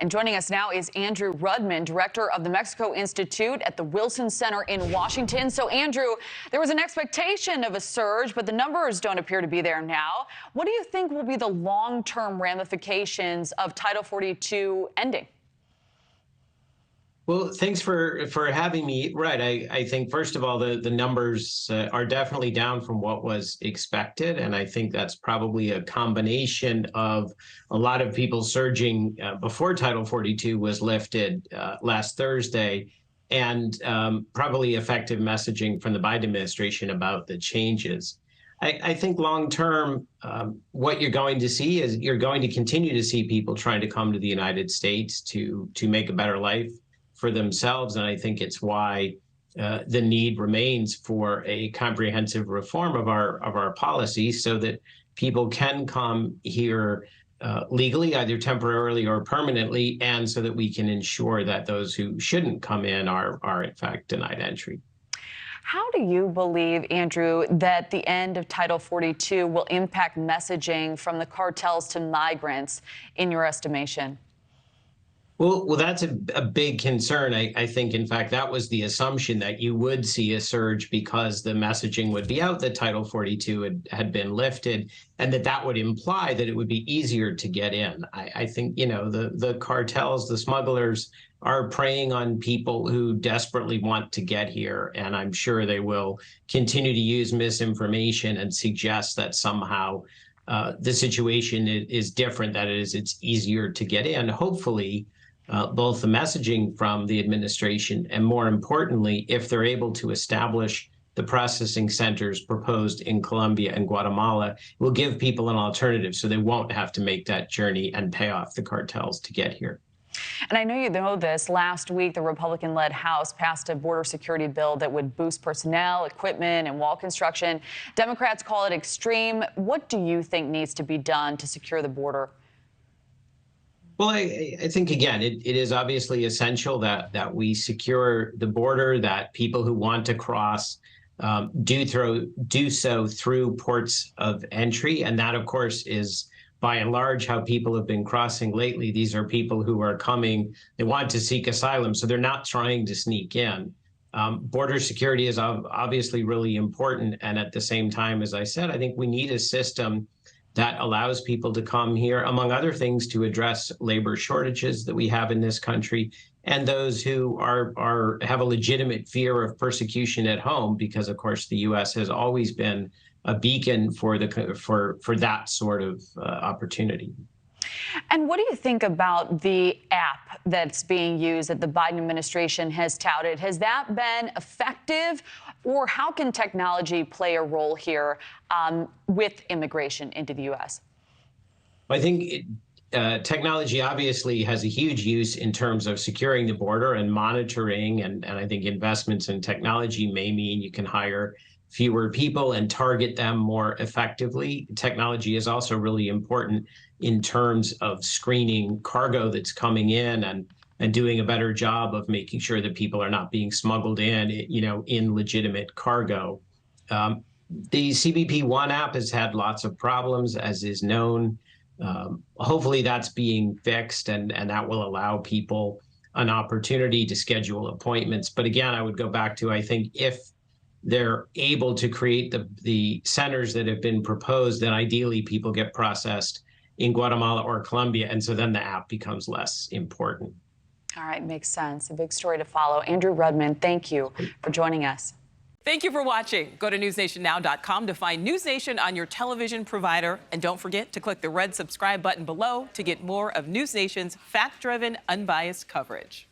And joining us now is Andrew Rudman, director of the Mexico Institute at the Wilson Center in Washington. So, Andrew, there was an expectation of a surge, but the numbers don't appear to be there now. What do you think will be the long-term ramifications of Title 42 ending? Well, thanks for having me. Right. I think, first of all, the numbers are definitely down from what was expected. And I think that's probably a combination of a lot of people surging before Title 42 was lifted last Thursday, and probably effective messaging from the Biden administration about the changes. I think long term, what you're going to see is you're going to continue to see people trying to come to the United States to make a better life for themselves. And I think it's why the need remains for a comprehensive reform of our policies so that people can come here legally, either temporarily or permanently, and so that we can ensure that those who shouldn't come in are in fact denied entry. How do you believe, Andrew, that the end of Title 42 will impact messaging from the cartels to migrants, in your estimation? Well, that's a big concern. I think, in fact, that was the assumption, that you would see a surge because the messaging would be out that Title 42 had been lifted, and that would imply that it would be easier to get in. I think, the cartels, the smugglers, are preying on people who desperately want to get here, and I'm sure they will continue to use misinformation and suggest that somehow the situation is different, that it's easier to get in. Hopefully, both the messaging from the administration and, more importantly, if they're able to establish the processing centers proposed in Colombia and Guatemala, it will give people an alternative so they won't have to make that journey and pay off the cartels to get here. And I know you know this. Last week, the Republican-led House passed a border security bill that would boost personnel, equipment, and wall construction. Democrats call it extreme. What do you think needs to be done to secure the border? Well, I think, again, it is obviously essential that we secure the border, that people who want to cross do so through ports of entry. And that, of course, is by and large how people have been crossing lately. These are people who are coming, they want to seek asylum, so they're not trying to sneak in. Border security is obviously really important. And at the same time, as I said, I think we need a system that allows people to come here, among other things, to address labor shortages that we have in this country, and those who have a legitimate fear of persecution at home, because, of course, the U.S. has always been a beacon for that sort of opportunity. And what do you think about the app that's being used that the Biden administration has touted? Has that been effective, or how can technology play a role here with immigration into the U.S.? I think technology obviously has a huge use in terms of securing the border and monitoring, and I think investments in technology may mean you can hire fewer people and target them more effectively. Technology is also really important in terms of screening cargo that's coming in and doing a better job of making sure that people are not being smuggled in legitimate cargo. The CBP One app has had lots of problems, as is known. Hopefully that's being fixed, and that will allow people an opportunity to schedule appointments. But again, I would go back to, I think, if they're able to create the centers that have been proposed, then ideally people get processed in Guatemala or Colombia, and so then the app becomes less important. All right, makes sense. A big story to follow. Andrew Rudman, thank you for joining us. Thank you for watching. Go to newsnationnow.com to find News Nation on your television provider. And don't forget to click the red subscribe button below to get more of News Nation's fact-driven, unbiased coverage.